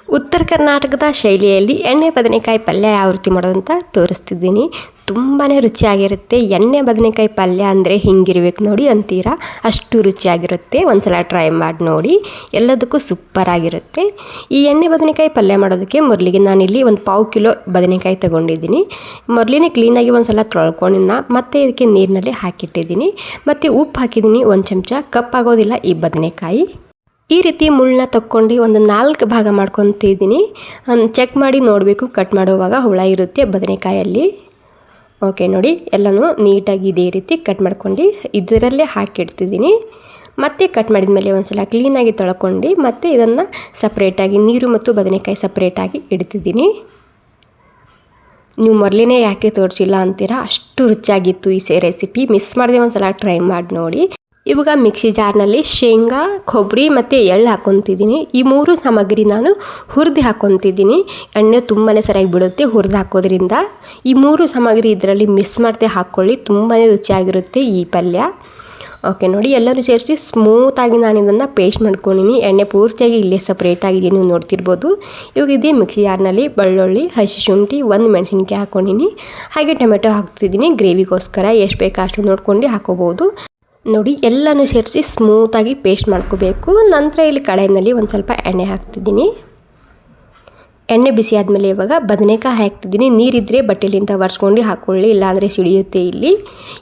ಉತ್ತರ ಕರ್ನಾಟಕದ ಶೈಲಿಯಲ್ಲಿ ಎಣ್ಣೆ ಬದನೆಕಾಯಿ ಪಲ್ಯ ಯಾವ ರೀತಿ ಮಾಡೋದಂತ ತೋರಿಸ್ತಿದ್ದೀನಿ. ತುಂಬಾ ರುಚಿಯಾಗಿರುತ್ತೆ. ಎಣ್ಣೆ ಬದನೆಕಾಯಿ ಪಲ್ಯ ಅಂದರೆ ಹಿಂಗಿರ್ಬೇಕು ನೋಡಿ ಅಂತೀರಾ, ಅಷ್ಟು ರುಚಿಯಾಗಿರುತ್ತೆ. ಒಂದ್ಸಲ ಟ್ರೈ ಮಾಡಿ ನೋಡಿ, ಎಲ್ಲದಕ್ಕೂ ಸೂಪರಾಗಿರುತ್ತೆ. ಈ ಎಣ್ಣೆ ಬದನೆಕಾಯಿ ಪಲ್ಯ ಮಾಡೋದಕ್ಕೆ ಮೊದಲಿಗೆ ನಾನಿಲ್ಲಿ ಒಂದು 1/4 ಕಿಲೋ ಬದನೆಕಾಯಿ ತೊಗೊಂಡಿದ್ದೀನಿ. ಮೊದಲೇ ಕ್ಲೀನಾಗಿ ಒಂದು ಸಲ ತೊಳ್ಕೊಂಡಿನ ಮತ್ತು ಇದಕ್ಕೆ ನೀರಿನಲ್ಲಿ ಹಾಕಿಟ್ಟಿದ್ದೀನಿ. ಮತ್ತು ಉಪ್ಪು ಹಾಕಿದ್ದೀನಿ 1 ಚಮಚ. ಕಪ್ಪಾಗೋದಿಲ್ಲ ಈ ಬದನೆಕಾಯಿ. ಈ ರೀತಿ ಮುಳ್ಳನ್ನ ತಕ್ಕೊಂಡು ಒಂದು 4 ಭಾಗ ಮಾಡ್ಕೊತಿದ್ದೀನಿ. ಚೆಕ್ ಮಾಡಿ ನೋಡಬೇಕು, ಕಟ್ ಮಾಡುವಾಗ ಹುಳ ಇರುತ್ತೆ ಬದನೆಕಾಯಲ್ಲಿ. ಓಕೆ ನೋಡಿ, ಎಲ್ಲನೂ ನೀಟಾಗಿ ಇದೇ ರೀತಿ ಕಟ್ ಮಾಡ್ಕೊಂಡು ಇದರಲ್ಲೇ ಹಾಕಿಡ್ತಿದ್ದೀನಿ. ಮತ್ತು ಕಟ್ ಮಾಡಿದ ಮೇಲೆ ಒಂದು ಸಲ ಕ್ಲೀನಾಗಿ ತೊಳ್ಕೊಂಡು ಮತ್ತು ಇದನ್ನು ಸಪ್ರೇಟಾಗಿ ನೀರು ಮತ್ತು ಬದನೆಕಾಯಿ ಸಪ್ರೇಟಾಗಿ ಇಡ್ತಿದ್ದೀನಿ. ನೀವು ಮೊದಲೇ ಯಾಕೆ ತೋರಿಸಿಲ್ಲ ಅಂತೀರಾ, ಅಷ್ಟು ರುಚಿಯಾಗಿತ್ತು ಈ ರೆಸಿಪಿ. ಮಿಸ್ ಮಾಡದೆ ಒಂದು ಸಲ ಟ್ರೈ ಮಾಡಿ ನೋಡಿ. ಇವಾಗ ಮಿಕ್ಸಿ ಜಾರ್ನಲ್ಲಿ ಶೇಂಗಾ, ಕೊಬ್ಬರಿ ಮತ್ತು ಎಳ್ಳು ಹಾಕ್ಕೊತಿದ್ದೀನಿ. ಈ 3 ಸಾಮಗ್ರಿ ನಾನು ಹುರಿದು ಹಾಕ್ಕೊತಿದ್ದೀನಿ. ಎಣ್ಣೆ ತುಂಬಾ ಸರಿಯಾಗಿ ಬಿಡುತ್ತೆ ಹುರಿದು ಹಾಕೋದ್ರಿಂದ. ಈ 3 ಸಾಮಗ್ರಿ ಇದರಲ್ಲಿ ಮಿಸ್ ಮಾಡದೆ ಹಾಕ್ಕೊಳ್ಳಿ, ತುಂಬಾ ರುಚಿಯಾಗಿರುತ್ತೆ ಈ ಪಲ್ಯ. ಓಕೆ ನೋಡಿ, ಎಲ್ಲರೂ ಸೇರಿಸಿ ಸ್ಮೂತಾಗಿ ನಾನು ಇದನ್ನು ಪೇಸ್ಟ್ ಮಾಡ್ಕೊಂಡಿನಿ. ಎಣ್ಣೆ ಪೂರ್ತಿಯಾಗಿ ಇಲ್ಲೇ ಸಪ್ರೇಟಾಗಿದೆ, ನೀವು ನೋಡ್ತಿರ್ಬೋದು. ಇವಾಗ ಇದೇ ಮಿಕ್ಸಿ ಜಾರ್ನಲ್ಲಿ ಬೆಳ್ಳುಳ್ಳಿ, ಹಸಿ ಶುಂಠಿ, 1 ಮೆಣಸಿನ್ಕಾಯಿ ಹಾಕ್ಕೊಂಡಿನಿ. ಹಾಗೆ ಟೊಮೆಟೊ ಹಾಕ್ತಿದ್ದೀನಿ. ಗ್ರೇವಿಗೋಸ್ಕರ ಎಷ್ಟು ಬೇಕು ಅಷ್ಟು ನೋಡ್ಕೊಂಡು ಹಾಕೋಬೋದು. ನೋಡಿ, ಎಲ್ಲನೂ ಸೇರಿಸಿ ಸ್ಮೂತಾಗಿ ಪೇಸ್ಟ್ ಮಾಡ್ಕೋಬೇಕು. ನಂತರ ಇಲ್ಲಿ ಕಡಾಯಿನಲ್ಲಿ ಒಂದು ಸ್ವಲ್ಪ ಎಣ್ಣೆ ಹಾಕ್ತಿದ್ದೀನಿ. ಎಣ್ಣೆ ಬಿಸಿ ಆದಮೇಲೆ ಇವಾಗ ಬದನೆಕಾಯಿ ಹಾಕ್ತಿದ್ದೀನಿ. ನೀರಿದ್ದರೆ ಬಟ್ಟೆಲಿಂದ ಒರೆಸ್ಕೊಂಡು ಹಾಕ್ಕೊಳ್ಳಿ, ಇಲ್ಲಾಂದರೆ ಸಿಡಿಯುತ್ತೆ ಇಲ್ಲಿ.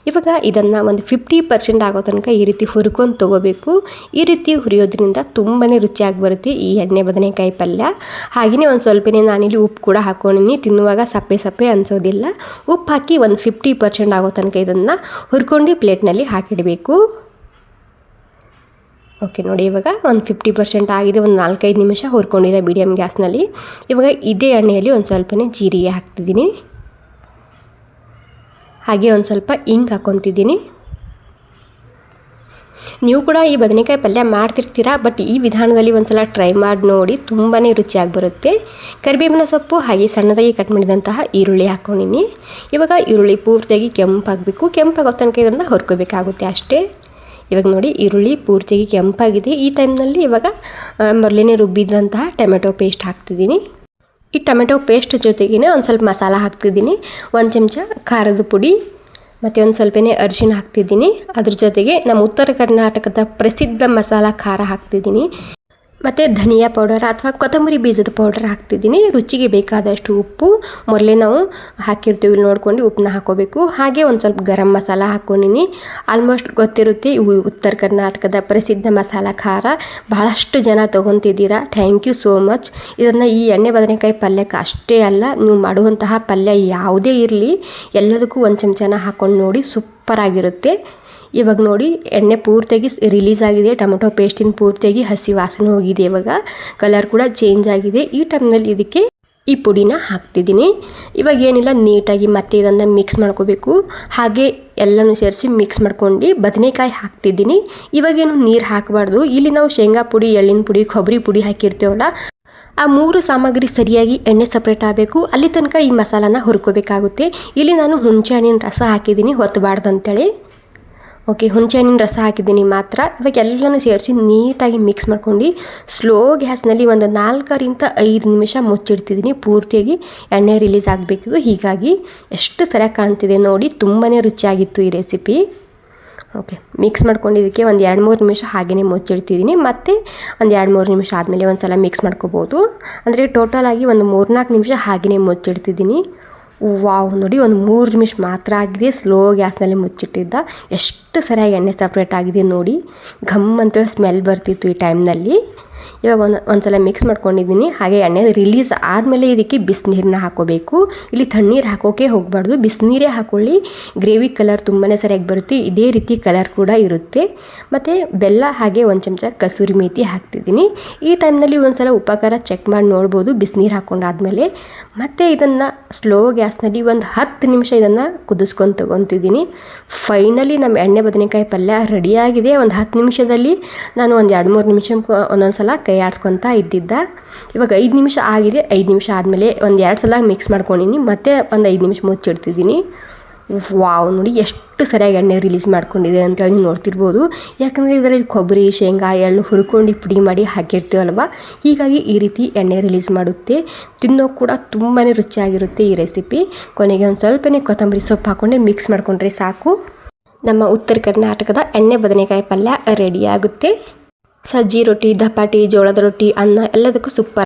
ಇವಾಗ ಇದನ್ನು ಒಂದು 50% ಆಗೋ ತನಕ ಈ ರೀತಿ ಹುರ್ಕೊಂಡು ತೊಗೋಬೇಕು. ಈ ರೀತಿ ಹುರಿಯೋದ್ರಿಂದ ತುಂಬಾ ರುಚಿಯಾಗಿ ಬರುತ್ತೆ ಈ ಎಣ್ಣೆ ಬದನೆಕಾಯಿ ಪಲ್ಯ. ಹಾಗೆಯೇ ಒಂದು ಸ್ವಲ್ಪನೇ ನಾನಿಲ್ಲಿ ಉಪ್ಪು ಕೂಡ ಹಾಕ್ಕೊಂಡಿನಿ. ತಿನ್ನುವಾಗ ಸಪ್ಪೆ ಅನಿಸೋದಿಲ್ಲ. ಉಪ್ಪು ಹಾಕಿ ಒಂದು 50% ಆಗೋ ತನಕ ಇದನ್ನು ಹುರ್ಕೊಂಡು ಪ್ಲೇಟ್ನಲ್ಲಿ ಹಾಕಿಡಬೇಕು. ಓಕೆ ನೋಡಿ, ಇವಾಗ ಒಂದು 50% ಆಗಿದೆ. ಒಂದು 4-5 ನಿಮಿಷ ಹುರ್ಕೊಂಡಿದೆ ಮೀಡಿಯಮ್ ಗ್ಯಾಸ್ನಲ್ಲಿ. ಇವಾಗ ಇದೇ ಎಣ್ಣೆಯಲ್ಲಿ ಒಂದು ಸ್ವಲ್ಪನೇ ಜೀರಿಗೆ ಹಾಕ್ತಿದ್ದೀನಿ. ಹಾಗೆ ಒಂದು ಸ್ವಲ್ಪ ಇಂಗು ಹಾಕ್ಕೊತಿದ್ದೀನಿ. ನೀವು ಕೂಡ ಈ ಬದನೆಕಾಯಿ ಪಲ್ಯ ಮಾಡ್ತಿರ್ತೀರಾ, ಬಟ್ ಈ ವಿಧಾನದಲ್ಲಿ ಒಂದು ಸಲ ಟ್ರೈ ಮಾಡಿ ನೋಡಿ, ತುಂಬಾ ರುಚಿಯಾಗಿ ಬರುತ್ತೆ. ಕರಿಬೇವಿನ ಸೊಪ್ಪು ಹಾಗೆ ಸಣ್ಣದಾಗಿ ಕಟ್ ಮಾಡಿದಂತಹ ಈರುಳ್ಳಿ ಹಾಕ್ಕೊಂಡಿನಿ. ಇವಾಗ ಈರುಳ್ಳಿ ಪೂರ್ತಿಯಾಗಿ ಕೆಂಪಾಗಬೇಕು. ಕೆಂಪಾಗೋ ತನಕ ಇದನ್ನು ಹುರ್ಕೋಬೇಕಾಗುತ್ತೆ ಅಷ್ಟೇ. ಇವಾಗ ನೋಡಿ, ಈರುಳ್ಳಿ ಪೂರ್ತಿಯಾಗಿ ಕೆಂಪಾಗಿದೆ. ಈ ಟೈಮ್ನಲ್ಲಿ ಇವಾಗ ಮೊದಲೇ ರುಬ್ಬಿದಂತಹ ಟೊಮೆಟೊ ಪೇಸ್ಟ್ ಹಾಕ್ತಿದ್ದೀನಿ. ಈ ಟೊಮೆಟೊ ಪೇಸ್ಟ್ ಜೊತೆಗೇ ಒಂದು ಸ್ವಲ್ಪ ಮಸಾಲ ಹಾಕ್ತಿದ್ದೀನಿ. 1 ಚಮಚ ಖಾರದ ಪುಡಿ ಮತ್ತು ಒಂದು ಸ್ವಲ್ಪನೇ ಅರಿಶಿಣ ಹಾಕ್ತಿದ್ದೀನಿ. ಅದ್ರ ಜೊತೆಗೆ ನಮ್ಮ ಉತ್ತರ ಕರ್ನಾಟಕದ ಪ್ರಸಿದ್ಧ ಮಸಾಲ ಖಾರ ಹಾಕ್ತಿದ್ದೀನಿ. ಮತ್ತು ಧನಿಯಾ ಪೌಡರ್ ಅಥವಾ ಕೊತ್ತಂಬರಿ ಬೀಜದ ಪೌಡರ್ ಹಾಕ್ತಿದ್ದೀನಿ. ರುಚಿಗೆ ಬೇಕಾದಷ್ಟು ಉಪ್ಪು ಮೊದಲೇ ನಾವು ಹಾಕಿರ್ತೀವಿ, ನೋಡ್ಕೊಂಡು ಉಪ್ಪನ್ನ ಹಾಕೋಬೇಕು. ಹಾಗೆ ಒಂದು ಸ್ವಲ್ಪ ಗರಂ ಮಸಾಲ ಹಾಕ್ಕೊಂಡಿನಿ. ಆಲ್ಮೋಸ್ಟ್ ಗೊತ್ತಿರುತ್ತೆ, ಇವು ಉತ್ತರ ಕರ್ನಾಟಕದ ಪ್ರಸಿದ್ಧ ಮಸಾಲ ಖಾರ. ಬಹಳಷ್ಟು ಜನ ತೊಗೊತಿದ್ದೀರಾ, ಥ್ಯಾಂಕ್ ಯು ಸೋ ಮಚ್. ಇದನ್ನು ಈ ಎಣ್ಣೆ ಬದನೆಕಾಯಿ ಪಲ್ಯಕ್ಕೆ ಅಷ್ಟೇ ಅಲ್ಲ, ನೀವು ಮಾಡುವಂತಹ ಪಲ್ಯ ಯಾವುದೇ ಇರಲಿ ಎಲ್ಲದಕ್ಕೂ 1 ಚಮಚನ ಹಾಕ್ಕೊಂಡು ನೋಡಿ, ಸೂಪರಾಗಿರುತ್ತೆ. ಇವಾಗ ನೋಡಿ, ಎಣ್ಣೆ ಪೂರ್ತಿಯಾಗಿ ರಿಲೀಸ್ ಆಗಿದೆ. ಟೊಮೆಟೊ ಪೇಸ್ಟಿನ ಪೂರ್ತಿಯಾಗಿ ಹಸಿ ವಾಸನೆ ಹೋಗಿದೆ. ಇವಾಗ ಕಲರ್ ಕೂಡ ಚೇಂಜ್ ಆಗಿದೆ. ಈ ಟೈಮ್ನಲ್ಲಿ ಇದಕ್ಕೆ ಈ ಪುಡಿನ ಹಾಕ್ತಿದ್ದೀನಿ. ಇವಾಗ ಏನಿಲ್ಲ, ನೀಟಾಗಿ ಮತ್ತೆ ಇದನ್ನು ಮಿಕ್ಸ್ ಮಾಡ್ಕೋಬೇಕು. ಹಾಗೆ ಎಲ್ಲನೂ ಸೇರಿಸಿ ಮಿಕ್ಸ್ ಮಾಡ್ಕೊಂಡು ಬದನೆಕಾಯಿ ಹಾಕ್ತಿದ್ದೀನಿ. ಇವಾಗೇನು ನೀರು ಹಾಕಬಾರ್ದು. ಇಲ್ಲಿ ನಾವು ಶೇಂಗಾ ಪುಡಿ, ಎಳ್ಳಿನ ಪುಡಿ, ಕೊಬ್ಬರಿ ಪುಡಿ ಹಾಕಿರ್ತೀವಲ್ಲ, ಆ 3 ಸಾಮಗ್ರಿ ಸರಿಯಾಗಿ ಎಣ್ಣೆ ಸಪ್ರೇಟ್ ಆಗಬೇಕು. ಅಲ್ಲಿ ತನಕ ಈ ಮಸಾಲಾನ ಹುರ್ಕೋಬೇಕಾಗುತ್ತೆ. ಇಲ್ಲಿ ನಾನು ಹುಣಸೆ ಹಣ್ಣಿನ ರಸ ಹಾಕಿದ್ದೀನಿ, ಹೊತ್ತಬಾರ್ದಂತೇಳಿ. ಓಕೆ, ಹುಣಸೆ ಹಣ್ಣಿನ ರಸ ಹಾಕಿದ್ದೀನಿ ಮಾತ್ರ. ಇವಾಗ ಎಲ್ಲನೂ ಸೇರಿಸಿ ನೀಟಾಗಿ ಮಿಕ್ಸ್ ಮಾಡ್ಕೊಂಡು ಸ್ಲೋ ಗ್ಯಾಸ್ನಲ್ಲಿ ಒಂದು 4-5 ನಿಮಿಷ ಮುಚ್ಚಿಡ್ತಿದ್ದೀನಿ. ಪೂರ್ತಿಯಾಗಿ ಎಣ್ಣೆ ರಿಲೀಸ್ ಆಗಬೇಕಿದ್ದು. ಹೀಗಾಗಿ ಎಷ್ಟು ಸರಿಯಾಗಿ ಕಾಣ್ತಿದೆ ನೋಡಿ, ತುಂಬಾ ರುಚಿಯಾಗಿತ್ತು ಈ ರೆಸಿಪಿ. ಓಕೆ, ಮಿಕ್ಸ್ ಮಾಡ್ಕೊಂಡಿದ್ದಕ್ಕೆ ಒಂದು 2-3 ನಿಮಿಷ ಹಾಗೆಯೇ ಮುಚ್ಚಿಡ್ತಿದ್ದೀನಿ. ಮತ್ತು ಒಂದು 2-3 ನಿಮಿಷ ಆದಮೇಲೆ ಒಂದು ಸಲ ಮಿಕ್ಸ್ ಮಾಡ್ಕೋಬೋದು. ಅಂದರೆ ಟೋಟಲಾಗಿ ಒಂದು 3-4 ನಿಮಿಷ ಹಾಗೆಯೇ ಮುಚ್ಚಿಡ್ತಿದ್ದೀನಿ. ವಾವ್ ನೋಡಿ, ಒಂದು 3 ನಿಮಿಷ ಮಾತ್ರ ಆಗಿದೆ. ಸ್ಲೋ ಗ್ಯಾಸ್ನಲ್ಲಿ ಮುಚ್ಚಿಟ್ಟಿದ್ದ, ಎಷ್ಟು ಸರಿಯಾಗಿ ಎಣ್ಣೆ ಸಪ್ರೇಟ್ ಆಗಿದೆ ನೋಡಿ. ಘಮ್ ಅಂತ ಸ್ಮೆಲ್ ಬರ್ತಿತ್ತು ಈ ಟೈಮ್ನಲ್ಲಿ. ಇವಾಗ ಒಂದು ಸಲ ಮಿಕ್ಸ್ ಮಾಡ್ಕೊಂಡಿದ್ದೀನಿ. ಹಾಗೆ ಎಣ್ಣೆ ರಿಲೀಸ್ ಆದಮೇಲೆ ಇದಕ್ಕೆ ಬಿಸಿನೀರನ್ನ ಹಾಕೋಬೇಕು. ಇಲ್ಲಿ ತಣ್ಣೀರು ಹಾಕೋಕೆ ಹೋಗಬಾರ್ದು, ಬಿಸಿನೀರೇ ಹಾಕ್ಕೊಳ್ಳಿ. ಗ್ರೇವಿ ಕಲರ್ ತುಂಬಾ ಸರಿಯಾಗಿ ಬರುತ್ತೆ. ಇದೇ ರೀತಿ ಕಲರ್ ಕೂಡ ಇರುತ್ತೆ. ಮತ್ತು ಬೆಲ್ಲ ಹಾಗೆ 1 ಚಮಚ ಕಸೂರಿ ಮೇಥಿ ಹಾಕ್ತಿದ್ದೀನಿ. ಈ ಟೈಮ್ನಲ್ಲಿ ಒಂದು ಸಲ ಉಪಕಾರ ಚೆಕ್ ಮಾಡಿ ನೋಡ್ಬೋದು ಬಿಸಿನೀರು ಹಾಕ್ಕೊಂಡಾದ್ಮೇಲೆ. ಮತ್ತು ಇದನ್ನು ಸ್ಲೋ ಗ್ಯಾಸ್ನಲ್ಲಿ ಒಂದು 10 ನಿಮಿಷ ಇದನ್ನು ಕುದಿಸ್ಕೊಂಡು ತೊಗೊತಿದ್ದೀನಿ. ಫೈನಲಿ ನಮ್ಮ ಎಣ್ಣೆ ಬದನೆಕಾಯಿ ಪಲ್ಯ ರೆಡಿಯಾಗಿದೆ. ಒಂದು 10 ನಿಮಿಷದಲ್ಲಿ ನಾನು ಒಂದು 2-3 ನಿಮಿಷ ಒಂದೊಂದು ಸಲ ಕೈ ಆಡಿಸ್ಕೊತಾ ಇದ್ದಿದ್ದ. ಇವಾಗ 5 ನಿಮಿಷ ಆಗಿದೆ. 5 ನಿಮಿಷ ಆದಮೇಲೆ ಒಂದು 2 ಸಲ ಮಿಕ್ಸ್ ಮಾಡ್ಕೊಂಡಿನಿ. ಮತ್ತೆ ಒಂದು 5 ನಿಮಿಷ ಮುಚ್ಚಿಡ್ತಿದ್ದೀನಿ. ವಾವ್ ನೋಡಿ ಎಷ್ಟು ಸರಿಯಾಗಿ ಎಣ್ಣೆ ರಿಲೀಸ್ ಮಾಡ್ಕೊಂಡಿದೆ ಅಂತೇಳಿ ನೀವು ನೋಡ್ತಿರ್ಬೋದು. ಯಾಕಂದರೆ ಇದರಲ್ಲಿ ಕೊಬ್ಬರಿ, ಶೇಂಗಾ, ಎಳ್ಳು ಹುರ್ಕೊಂಡು ಪುಡಿ ಮಾಡಿ ಹಾಕಿರ್ತೀವಲ್ವ, ಹೀಗಾಗಿ ಈ ರೀತಿ ಎಣ್ಣೆ ರಿಲೀಸ್ ಮಾಡುತ್ತೆ. ತಿನ್ನೋ ಕೂಡ ತುಂಬಾ ರುಚಿಯಾಗಿರುತ್ತೆ ಈ ರೆಸಿಪಿ. ಕೊನೆಗೆ ಒಂದು ಸ್ವಲ್ಪನೇ ಕೊತ್ತಂಬರಿ ಸೊಪ್ಪು ಹಾಕ್ಕೊಂಡೆ ಮಿಕ್ಸ್ ಮಾಡ್ಕೊಂಡ್ರೆ ಸಾಕು. ನಮ್ಮ ಉತ್ತರ ಕರ್ನಾಟಕದ ಎಣ್ಣೆ ಬದನೆಕಾಯಿ ಪಲ್ಯ ರೆಡಿ ಆಗುತ್ತೆ. ಸಜ್ಜಿ ರೊಟ್ಟಿ, ದಪಾಟಿ, ಜೋಳದ ರೊಟ್ಟಿ, ಅನ್ನ ಎಲ್ಲದಕ್ಕೂ ಸೂಪರ್.